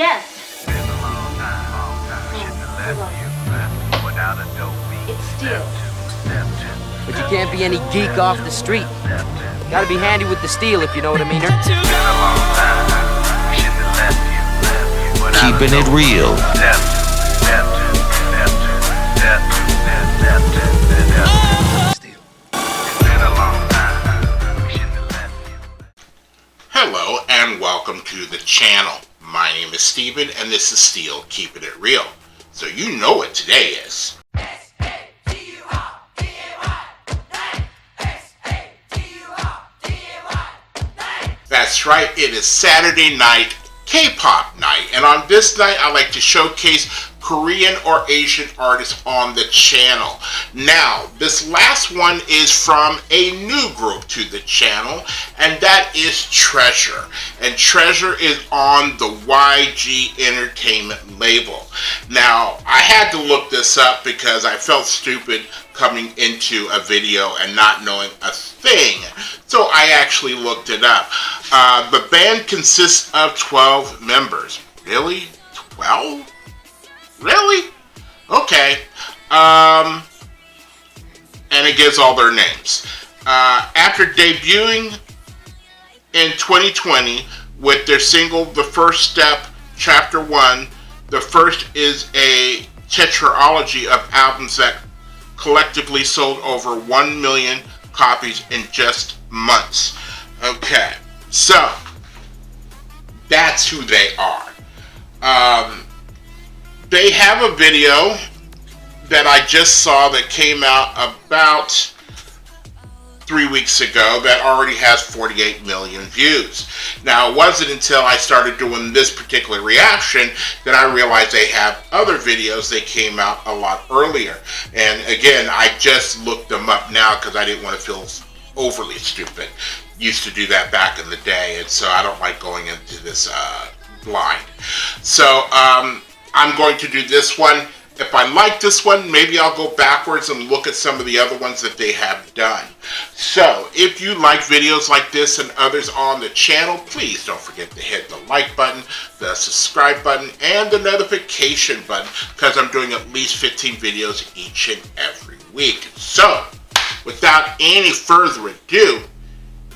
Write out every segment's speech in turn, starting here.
Yes. It's steel. But you can't be any geek off the street. Gotta be handy with the steel, if you know what I mean. Keeping it real. Hello and welcome to the channel. My name is Steven and this is Steel Keeping It Real. So you know what today is. That's right, it is Saturday night, K-pop night, and on this night I like to showcase Korean or Asian artists on the channel. Now, this last one is from a new group to the channel, and that is Treasure. And Treasure is on the YG Entertainment label. Now, I had to look this up because I felt stupid coming into a video and not knowing a thing. So I actually looked it up. The band consists of 12 members. Really? 12? Really? Okay. And it gives all their names. After debuting in 2020 with their single The First Step, Chapter 1, the first is a tetralogy of albums that collectively sold over 1 million copies in just months. Okay, so that's who they are. They have a video that I just saw that came out about 3 weeks ago that already has 48 million views. Now, it wasn't until I started doing this particular reaction that I realized they have other videos that came out a lot earlier. And again, I just looked them up now because I didn't want to feel overly stupid. Used to do that back in the day, and so I don't like going into this blind. So, I'm going to do this one. If I like this one, maybe I'll go backwards and look at some of the other ones that they have done. So, if you like videos like this and others on the channel, please don't forget to hit the like button, the subscribe button, and the notification button, because I'm doing at least 15 videos each and every week. So, without any further ado,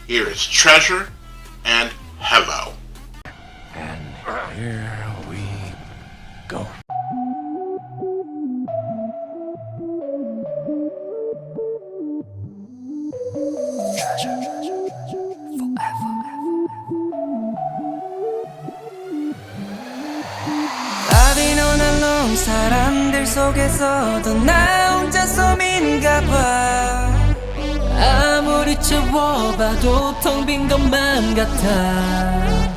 here is Treasure and Hello. And here we go. I've all alone 사람들 속에서도 나 혼자 섬인가 봐. 아무리 채워봐도 텅 빈 것만 같아.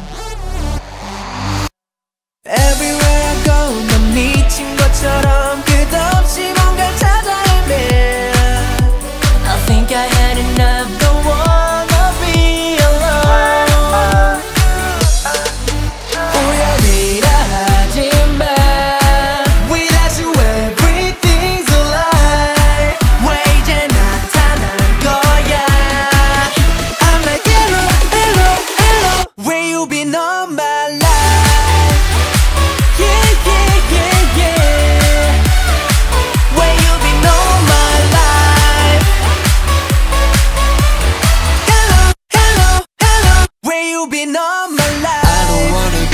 Everywhere I go 넌 미친 것처럼 끝없이 뭔가 찾아 헤매. I think I had enough, don't wanna be alone. 우연이라 하지마. Without you everything's a lie. 왜 이제 나타난 거야. I'm like hello, hello, hello. Where you been all my life?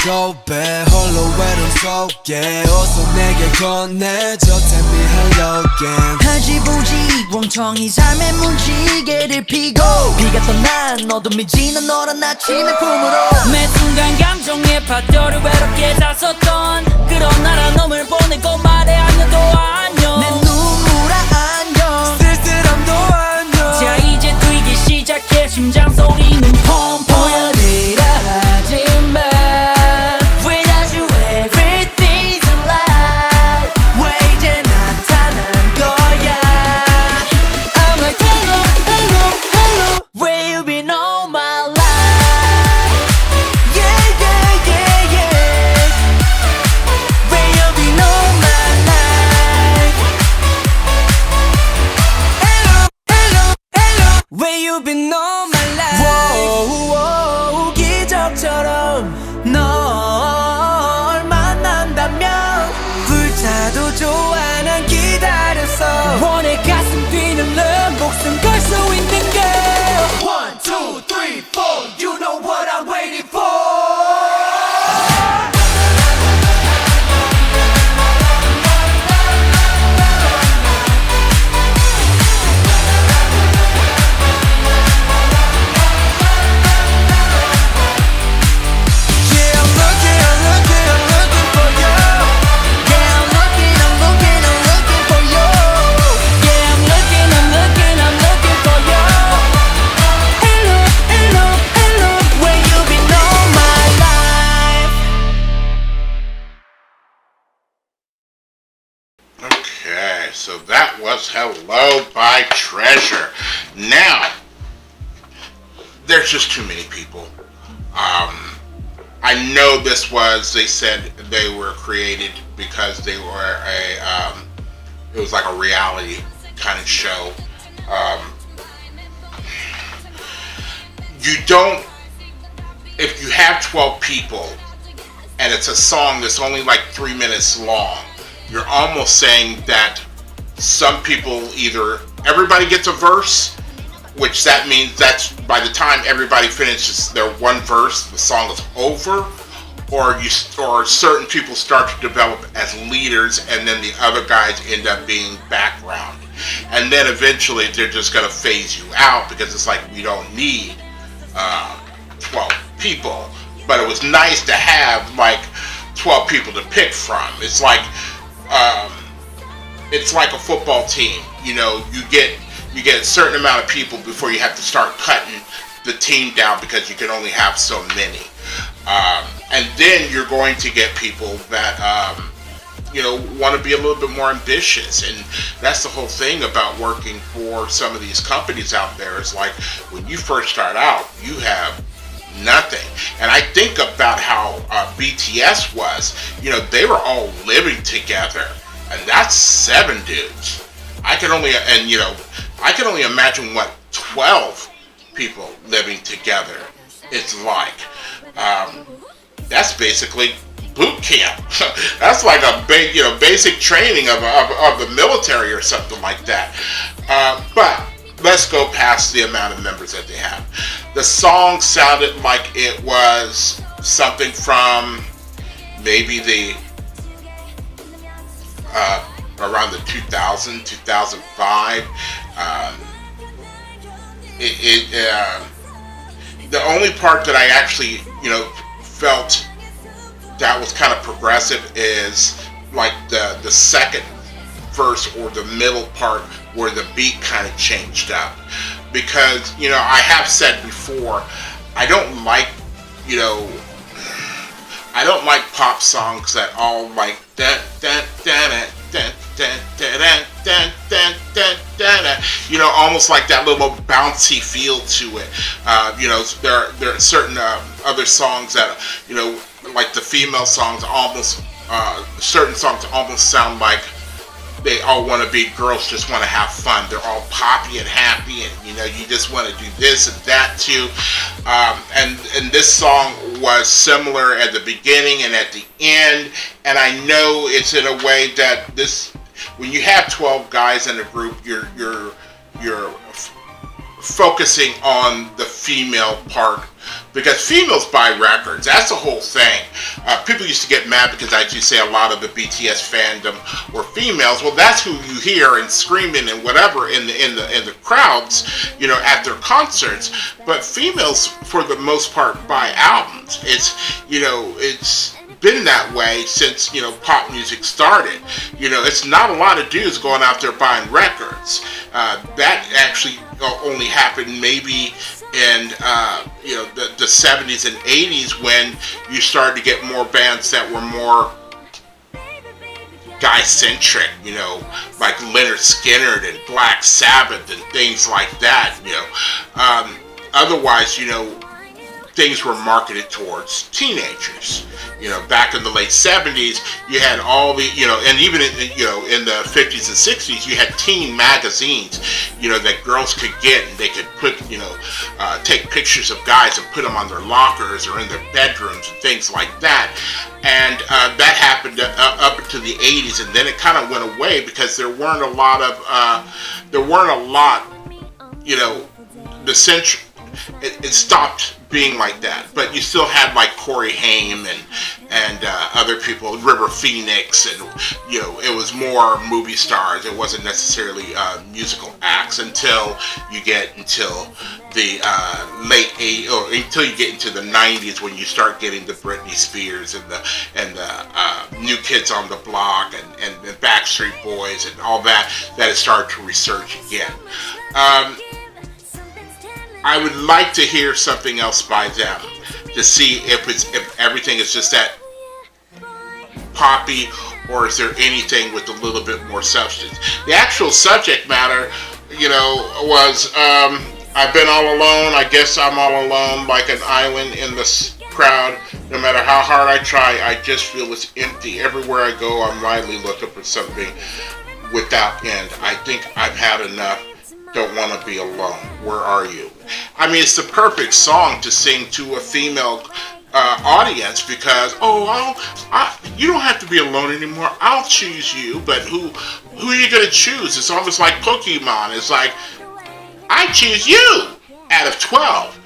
Go back 홀로 외로움 속에 어서 내게 건네줘 Tell me hello again 하지부지 멍청이 삶의 문지개를 피고 비가 떠난 어둠이 지난 너란 아침의 품으로 매 순간 감정의 파도를 외롭게 닿았었던 그런 나라 놈을 보내고 말해 안녕도 안녕 내 눈물아 안녕 쓸쓸함도 안녕 자 이제 뛰기 시작해 심장 소리는 펑펑 보여드라 하지마 Where you been all my life? Whoa, whoa, 기적처럼 널 was Hello by Treasure. Now, there's just too many people. I know this was, they said they were created because they were it was like a reality kind of show. You don't, if you have 12 people and it's a song that's only like 3 minutes long, you're almost saying that some people either, everybody gets a verse, which that means that's by the time everybody finishes their one verse, the song is over, or certain people start to develop as leaders, and then the other guys end up being background, and then eventually they're just gonna phase you out because it's like we don't need 12 people. But it was nice to have like 12 people to pick from. It's like a football team. You know, you get a certain amount of people before you have to start cutting the team down because you can only have so many. And then you're going to get people that want to be a little bit more ambitious, and that's the whole thing about working for some of these companies out there. Is like when you first start out, you have nothing. And I think about how BTS was. You know, they were all living together, and that's 7 dudes. I can only imagine what 12 people living together is like. That's basically boot camp. That's like a basic training of the military or something like that. But let's go past the amount of members that they have. The song sounded like it was something from maybe the around the 2000, 2005. The only part that I actually, felt that was kind of progressive is like the second verse or the middle part where the beat kind of changed up. Because, I have said before, I don't like pop songs that all like almost like that little bouncy feel to it. There are certain other songs that, like the female songs almost, certain songs almost sound like they all want to be girls, just want to have fun. They're all poppy and happy, and you just want to do this and that too. And this song was similar at the beginning and at the end. And I know it's in a way that when you have 12 guys in a group, you're focusing on the female part, because females buy records. That's the whole thing. People used to get mad because I do say a lot of the BTS fandom were females. Well, that's who you hear and screaming and whatever in the crowds, at their concerts. But females, for the most part, buy albums. It's been that way since pop music started. It's not a lot of dudes going out there buying records. That actually only happened maybe in the 70s and 80s, when you started to get more bands that were more guy-centric, like Lynyrd Skynyrd and Black Sabbath and things like that. Otherwise, things were marketed towards teenagers. Back in the late 70s, you had all the, and even in the 50s and 60s, you had teen magazines, that girls could get, and they could put, take pictures of guys and put them on their lockers or in their bedrooms and things like that. And that happened up into the 80s, and then it kind of went away because there weren't a lot, it stopped being like that. But you still had like Corey Haim and other people, River Phoenix, and it was more movie stars. It wasn't necessarily musical acts until you get until the late 80s, or until you get into the 90s, when you start getting the Britney Spears and the New Kids on the Block and the Backstreet Boys and all that it started to resurge again. I would like to hear something else by them to see if everything is just that poppy, or is there anything with a little bit more substance? The actual subject matter, was I've been all alone. I guess I'm all alone, like an island in the crowd. No matter how hard I try, I just feel it's empty. Everywhere I go, I'm widely looking for something without end. I think I've had enough. Don't want to be alone. Where are you? I mean, it's the perfect song to sing to a female audience because you don't have to be alone anymore. I'll choose you, but who are you gonna choose? It's almost like Pokemon. It's like I choose you out of 12.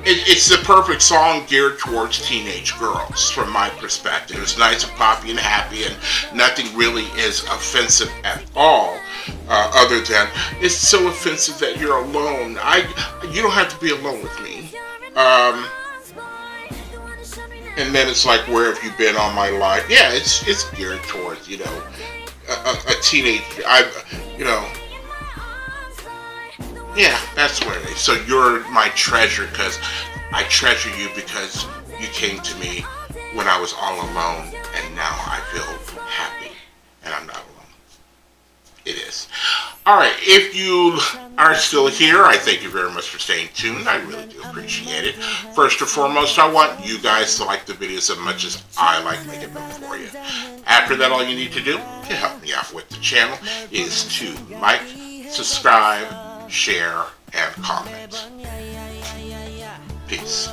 It's the perfect song geared towards teenage girls, from my perspective. It's nice and poppy and happy, and nothing really is offensive at all, other than it's so offensive that you're alone. You don't have to be alone with me. And then it's like, where have you been all my life? Yeah, it's geared towards a teenage. Yeah, that's where it is. So you're my treasure because I treasure you because you came to me when I was all alone, and now I feel happy and I'm not alone. It is. Alright, if you are still here, I thank you very much for staying tuned. I really do appreciate it. First and foremost, I want you guys to like the videos as much as I like making them for you. After that, all you need to do to help me out with the channel is to like, subscribe, share, and comment. Peace.